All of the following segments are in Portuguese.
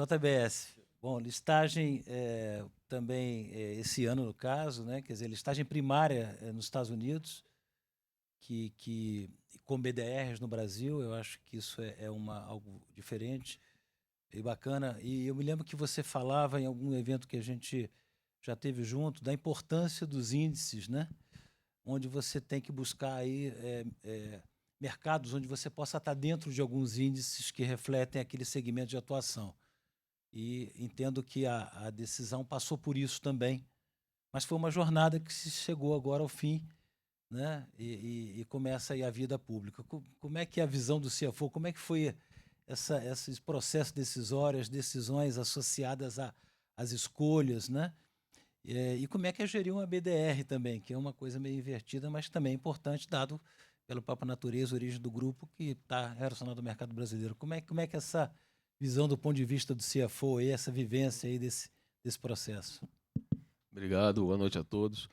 JBS. Bom, listagem também esse ano, no caso, né? Quer dizer, listagem primária nos Estados Unidos, com BDRs no Brasil, eu acho que isso é algo diferente e bacana. E eu me lembro que você falava em algum evento que a gente já teve junto, da importância dos índices, né? Onde você tem que buscar aí mercados onde você possa estar dentro de alguns índices que refletem aquele segmento de atuação. E entendo que a decisão passou por isso também, mas foi uma jornada que se chegou agora ao fim, né? E começa aí a vida pública. Como é que é a visão do CFO? Como é que foi esse processo decisório, as decisões associadas às escolhas, né? E como é que é gerir uma BDR também, que é uma coisa meio invertida, mas também é importante, dado pela própria natureza, origem do grupo, que está relacionado ao mercado brasileiro. Como é que essa visão do ponto de vista do CFO, aí, essa vivência aí desse processo? Obrigado, boa noite a todos.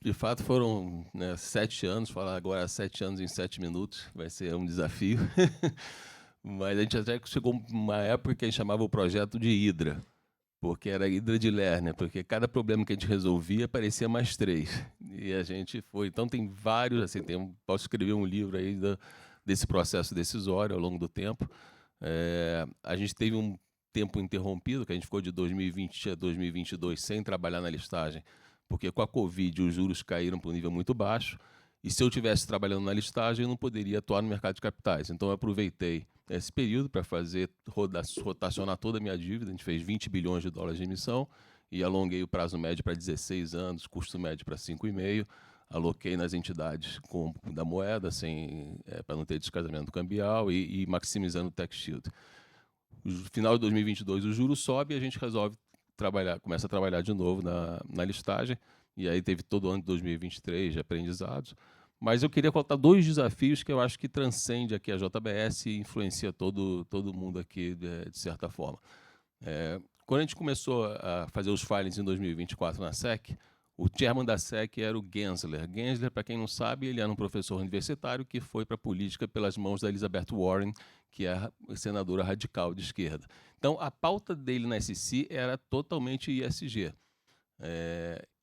De fato foram 7 anos, falar agora 7 anos em 7 minutos, vai ser um desafio. Mas a gente até chegou uma época que a gente chamava o projeto de Hidra, porque era Hidra de Lerner, porque cada problema que a gente resolvia aparecia mais 3. E a gente foi. Então tem vários, assim, posso escrever um livro aí desse processo decisório ao longo do tempo. A gente teve um tempo interrompido, que a gente ficou de 2020 a 2022 sem trabalhar na listagem, porque com a Covid os juros caíram para um nível muito baixo, e se eu estivesse trabalhando na listagem, eu não poderia atuar no mercado de capitais. Então eu aproveitei esse período para rotacionar toda a minha dívida. A gente fez 20 bilhões de dólares de emissão e alonguei o prazo médio para 16 anos, custo médio para 5,5, aloquei nas entidades da moeda, para não ter descasamento cambial e maximizando o tax shield. No final de 2022 o juro sobe e a gente resolve começa a trabalhar de novo na listagem, e aí teve todo o ano de 2023 de aprendizados. Mas eu queria contar 2 desafios que eu acho que transcende aqui a JBS e influencia todo mundo aqui de certa forma. Quando a gente começou a fazer os filings em 2024 na SEC, o chairman da SEC era o Gensler. Gensler, para quem não sabe, ele era um professor universitário que foi para a política pelas mãos da Elizabeth Warren, que é a senadora radical de esquerda. Então, a pauta dele na SEC era totalmente ISG.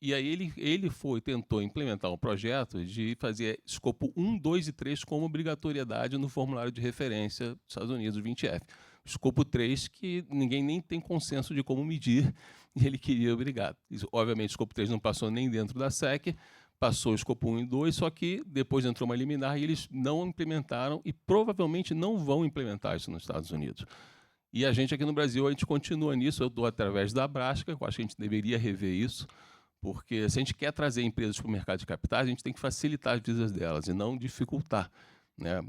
E aí ele tentou implementar um projeto de fazer escopo 1, 2 e 3 como obrigatoriedade no formulário de referência dos Estados Unidos, o 20F. Escopo 3, que ninguém nem tem consenso de como medir, e ele queria obrigar. Obviamente, o escopo 3 não passou nem dentro da SEC, passou o escopo 1 e 2, só que depois entrou uma liminar e eles não implementaram e provavelmente não vão implementar isso nos Estados Unidos. E a gente aqui no Brasil, a gente continua nisso, eu estou através da Abrasca, eu acho que a gente deveria rever isso, porque se a gente quer trazer empresas para o mercado de capitais, a gente tem que facilitar as vidas delas e não dificultar.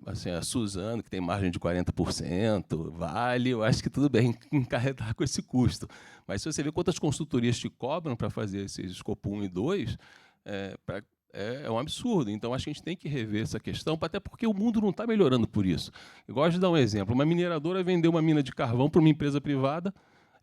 Assim, a Suzano, que tem margem de 40%, Vale, eu acho que tudo bem encarregar com esse custo. Mas se você vê quantas consultorias te cobram para fazer esses escopo 1 e 2, é um absurdo. Então, acho que a gente tem que rever essa questão, até porque o mundo não está melhorando por isso. Eu gosto de dar um exemplo. Uma mineradora vendeu uma mina de carvão para uma empresa privada,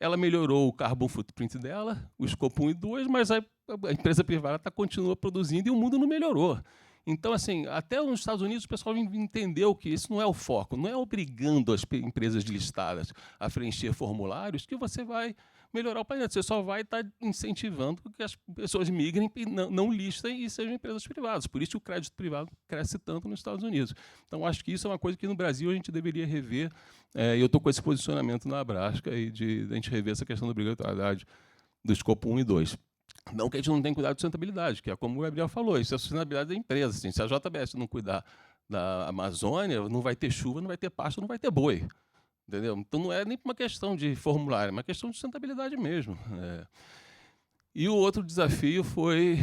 ela melhorou o carbon footprint dela, o escopo 1 e 2, mas a empresa privada continua produzindo e o mundo não melhorou. Então, assim, até nos Estados Unidos o pessoal entendeu que isso não é o foco, não é obrigando as empresas listadas a preencher formulários que você vai melhorar o planeta. Você só vai estar incentivando que as pessoas migrem e não listem e sejam empresas privadas. Por isso que o crédito privado cresce tanto nos Estados Unidos. Então, acho que isso é uma coisa que no Brasil a gente deveria rever. E eu estou com esse posicionamento na Abrasca e de a gente rever essa questão da obrigatoriedade do escopo 1 e 2. Não que a gente não tenha cuidado de sustentabilidade, que é como o Gabriel falou, isso é a sustentabilidade da empresa. Assim, se a JBS não cuidar da Amazônia, não vai ter chuva, não vai ter pasto, não vai ter boi. Entendeu? Então não é nem uma questão de formulário, é uma questão de sustentabilidade mesmo. E o outro desafio foi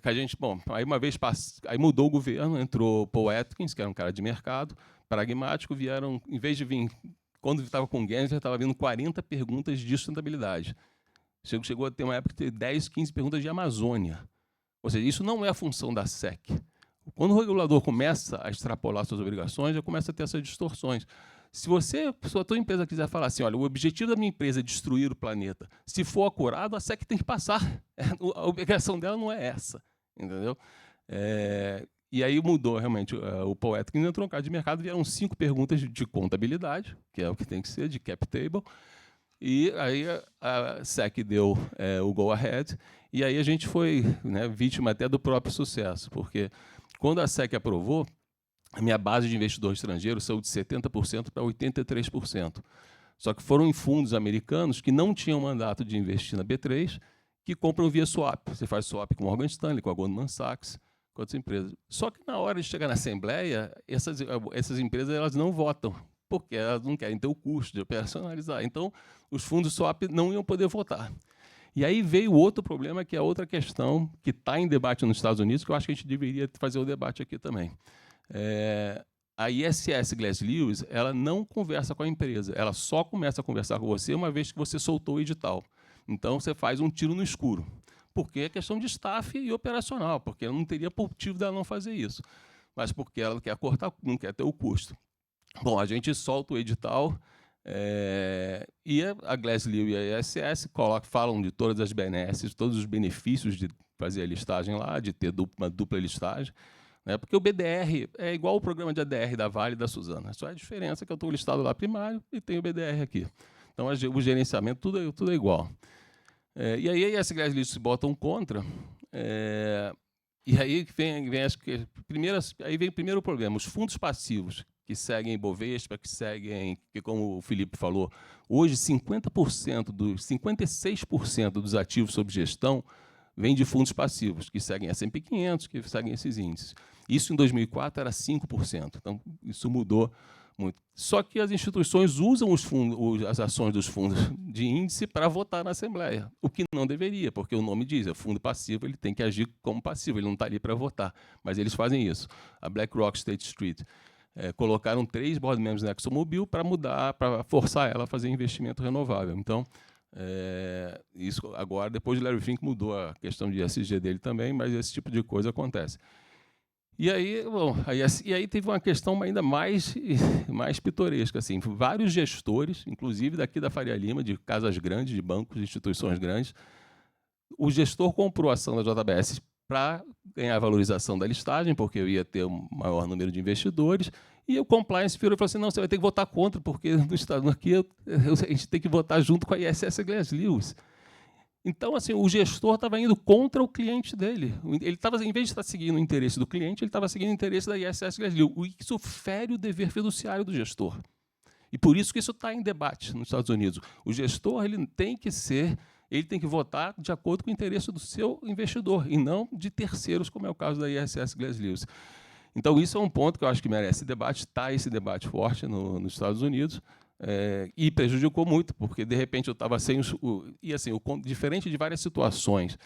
que a gente, aí uma vez aí mudou o governo, entrou Paul Atkins, que era um cara de mercado, pragmático, vieram, em vez de vir, quando estava com o Gensler, estava vindo 40 perguntas de sustentabilidade. Chegou a ter uma época de 10, 15 perguntas de Amazônia. Ou seja, isso não é a função da SEC. Quando o regulador começa a extrapolar suas obrigações, já começa a ter essas distorções. Se a tua empresa quiser falar assim, olha, o objetivo da minha empresa é destruir o planeta, se for acurado, a SEC tem que passar. A obrigação dela não é essa, entendeu? E aí mudou realmente o Paul Atkins entrou no mercado de mercado, vieram 5 perguntas de contabilidade, que é o que tem que ser, de cap table, e aí a SEC deu o go ahead, e aí a gente foi, né, vítima até do próprio sucesso, porque quando a SEC aprovou, a minha base de investidor estrangeiro saiu de 70% para 83%. Só que foram em fundos americanos que não tinham mandato de investir na B3, que compram via swap. Você faz swap com a Morgan Stanley, com a Goldman Sachs, com outras empresas. Só que na hora de chegar na Assembleia, essas empresas elas não votam, porque elas não querem ter o custo de operacionalizar. Então, os fundos swap não iam poder votar. E aí veio outro problema, que é outra questão que está em debate nos Estados Unidos, que eu acho que a gente deveria fazer o debate aqui também. A ISS Glass Lewis, ela não conversa com a empresa, ela só começa a conversar com você uma vez que você soltou o edital. Então, você faz um tiro no escuro, porque é questão de staff e operacional, porque ela não teria motivo dela não fazer isso, mas porque ela quer cortar, não quer ter o custo. Bom, a gente solta o edital, e a Glass Lewis e a ISS falam de todas as benesses, todos os benefícios de fazer a listagem lá, de ter uma dupla listagem, né? Porque o BDR é igual o programa de ADR da Vale e da Suzana. Só a diferença é que eu estou listado lá primário e tenho o BDR aqui. Então, o gerenciamento, tudo é igual. E aí as Glass Lewis se botam contra, e aí vem o primeiro problema. Os fundos passivos que seguem Ibovespa, que como o Felipe falou, hoje 56% dos ativos sob gestão vem de fundos passivos, que seguem S&P 500, que seguem esses índices. Isso em 2004 era 5%, então isso mudou muito. Só que as instituições usam as ações dos fundos de índice para votar na Assembleia, o que não deveria, porque o nome diz, fundo passivo, ele tem que agir como passivo, ele não está ali para votar, mas eles fazem isso. A BlackRock, State Street, colocaram 3 board members na ExxonMobil para forçar ela a fazer investimento renovável. Então, isso agora, depois de Larry Fink, mudou a questão de ESG dele também, mas esse tipo de coisa acontece. E aí, aí teve uma questão ainda mais pitoresca. Assim, vários gestores, inclusive daqui da Faria Lima, de casas grandes, de bancos, de instituições grandes, o gestor comprou a ação da JBS para ganhar a valorização da listagem, porque eu ia ter um maior número de investidores, e o compliance virou e falou assim, não, você vai ter que votar contra, porque no estado aqui a gente tem que votar junto com a ISS Glass Lewis. Então, assim, o gestor estava indo contra o cliente dele. Ele estava, em vez de estar seguindo o interesse do cliente, ele estava seguindo o interesse da ISS Glass Lewis. Isso fere o dever fiduciário do gestor. E por isso que isso está em debate nos Estados Unidos. O gestor ele tem que votar de acordo com o interesse do seu investidor, e não de terceiros, como é o caso da ISS Glass Lewis. Então, isso é um ponto que eu acho que merece debate, está esse debate forte nos Estados Unidos, e prejudicou muito, porque, de repente, eu estava sem diferente de várias situações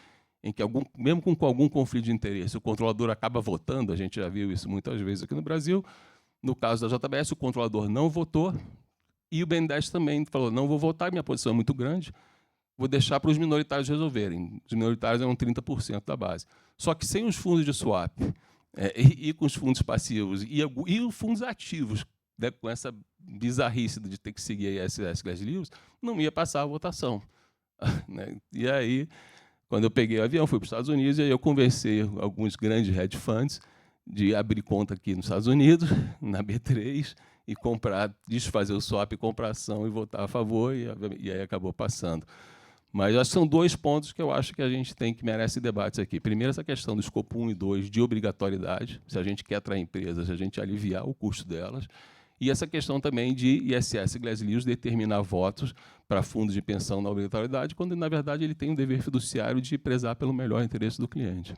em que, mesmo com algum conflito de interesse, o controlador acaba votando, a gente já viu isso muitas vezes aqui no Brasil. No caso da JBS, o controlador não votou, e o BNDES também falou, não vou votar, minha posição é muito grande, vou deixar para os minoritários resolverem. Os minoritários eram 30% da base. Só que sem os fundos de swap, e com os fundos passivos, e os fundos ativos, né, com essa bizarrice de ter que seguir a ISS Glass Lewis, não ia passar a votação. Né? E aí, quando eu peguei o avião, fui para os Estados Unidos, e aí eu conversei com alguns grandes hedge funds de abrir conta aqui nos Estados Unidos, na B3, e desfazer o swap, comprar ação e votar a favor, e aí acabou passando. Mas acho que são 2 pontos que eu acho que a gente merece debates aqui. Primeiro, essa questão do escopo 1 e 2 de obrigatoriedade, se a gente quer atrair empresas, a gente aliviar o custo delas. E essa questão também de ISS Glass Lewis determinar votos para fundos de pensão na obrigatoriedade, quando, na verdade, ele tem um dever fiduciário de prezar pelo melhor interesse do cliente.